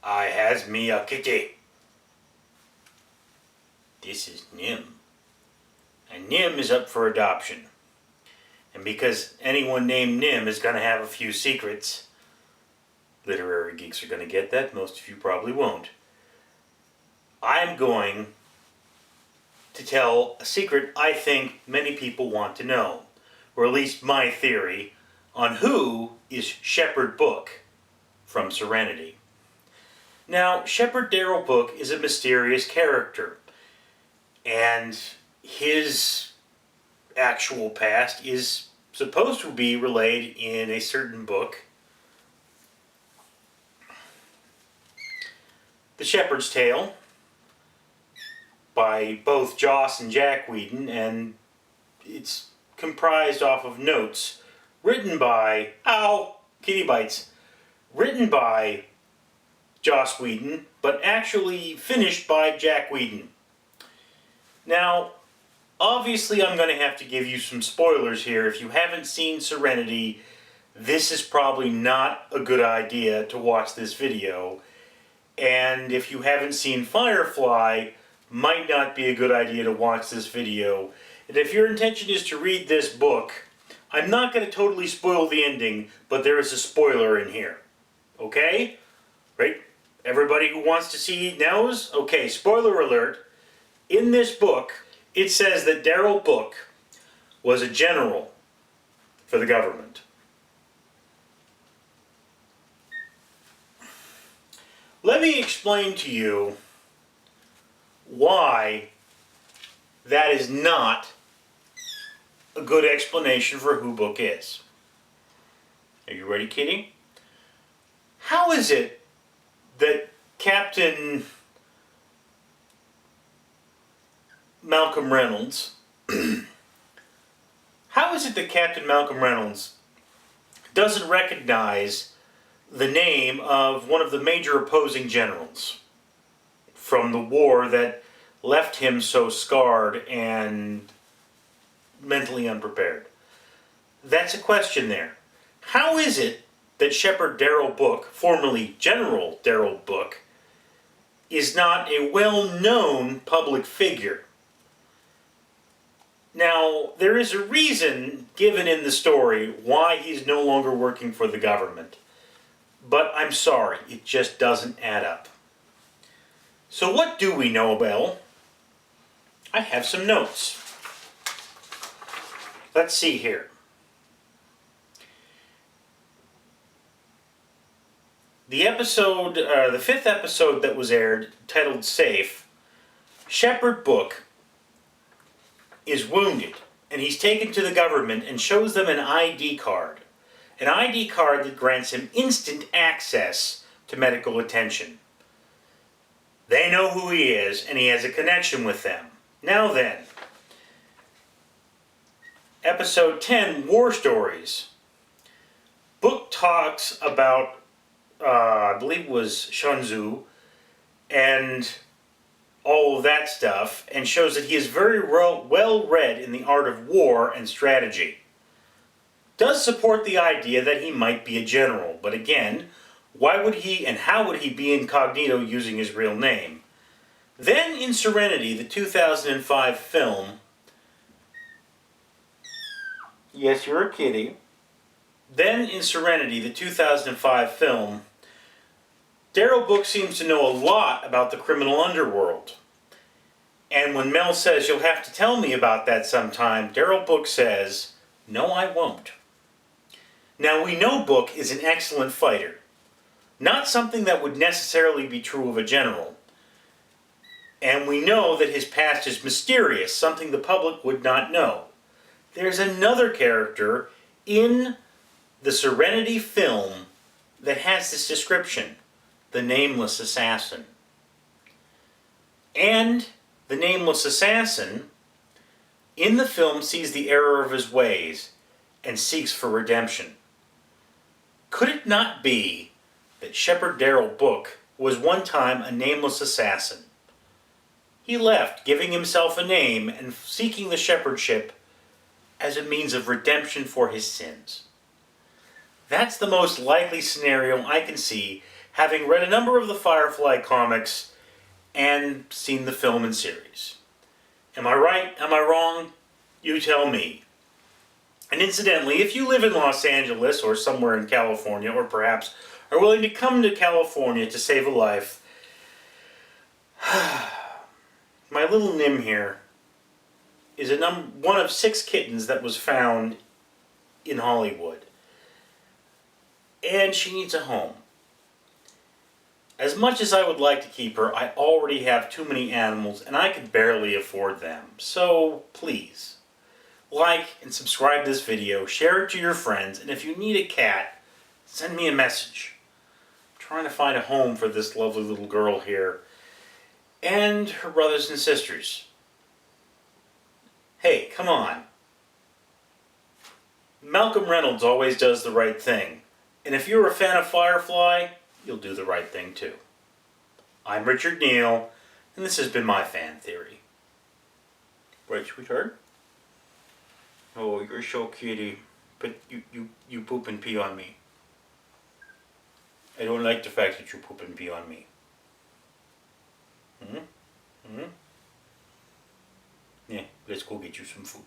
I has me a kitty. This is Nim. And Nim is up for adoption. And because anyone named Nim is going to have a few secrets, literary geeks are going to get that, most of you probably won't. I'm going to tell a secret I think many people want to know, or at least my theory, on who is Shepherd Book from Serenity. Now, Shepherd Darrell Book is a mysterious character, and his actual past is supposed to be relayed in a certain book, The Shepherd's Tale, by both Joss and Jack Whedon, and it's comprised off of notes written by, kitty bites, written by Joss Whedon, but actually finished by Jack Whedon. Now, obviously I'm going to have to give you some spoilers here. If you haven't seen Serenity, this is probably not a good idea to watch this video. And if you haven't seen Firefly, might not be a good idea to watch this video. And if your intention is to read this book, I'm not going to totally spoil the ending, but there is a spoiler in here. Okay? Right? Everybody who wants to see knows? Okay, spoiler alert. In this book, it says that Darrell Book was a general for the government. Let me explain to you why that is not a good explanation for who Book is. Are you ready, Kitty? How is it that Captain Malcolm Reynolds doesn't recognize the name of one of the major opposing generals from the war that left him so scarred and mentally unprepared? That's a question there. How is it that Shepherd Darrell Book, formerly General Darrell Book, is not a well-known public figure? Now, there is a reason given in the story why he's no longer working for the government. But I'm sorry, it just doesn't add up. So what do we know? Well, I have some notes. Let's see here. The fifth episode that was aired, titled Safe, Shepherd Book is wounded, and he's taken to the government and shows them an ID card. An ID card that grants him instant access to medical attention. They know who he is, and he has a connection with them. Now then, Episode 10, War Stories. Book talks about, I believe it was Shunzu, and all of that stuff, and shows that he is very well read in the art of war and strategy. Does support the idea that he might be a general, but again, why would he and how would he be incognito using his real name? Then in Serenity, the 2005 film, yes, you're a kitty. Then in Serenity, the 2005 film, Darrell Book seems to know a lot about the criminal underworld. And when Mel says, "You'll have to tell me about that sometime," Darrell Book says, "No, I won't." Now, we know Book is an excellent fighter. Not something that would necessarily be true of a general. And we know that his past is mysterious, something the public would not know. There's another character in the Serenity film that has this description: the Nameless Assassin. And the Nameless Assassin in the film sees the error of his ways and seeks for redemption. Could it not be that Shepherd Darrell Book was one time a nameless assassin? He left, giving himself a name and seeking the shepherdship as a means of redemption for his sins. That's the most likely scenario I can see having read a number of the Firefly comics and seen the film and series. Am I right? Am I wrong? You tell me. And incidentally, if you live in Los Angeles or somewhere in California, or perhaps are willing to come to California to save a life, my little Nim here is one of 6 kittens that was found in Hollywood. And she needs a home. As much as I would like to keep her, I already have too many animals and I could barely afford them. So please, like and subscribe to this video, share it to your friends, and if you need a cat, send me a message. I'm trying to find a home for this lovely little girl here and her brothers and sisters. Hey, come on. Malcolm Reynolds always does the right thing. And if you're a fan of Firefly, you'll do the right thing too. I'm Richard Neal, and this has been my fan theory. Right, sweetheart? Oh, you're so kitty. But you poop and pee on me. I don't like the fact that you poop and pee on me. Yeah, let's go get you some food.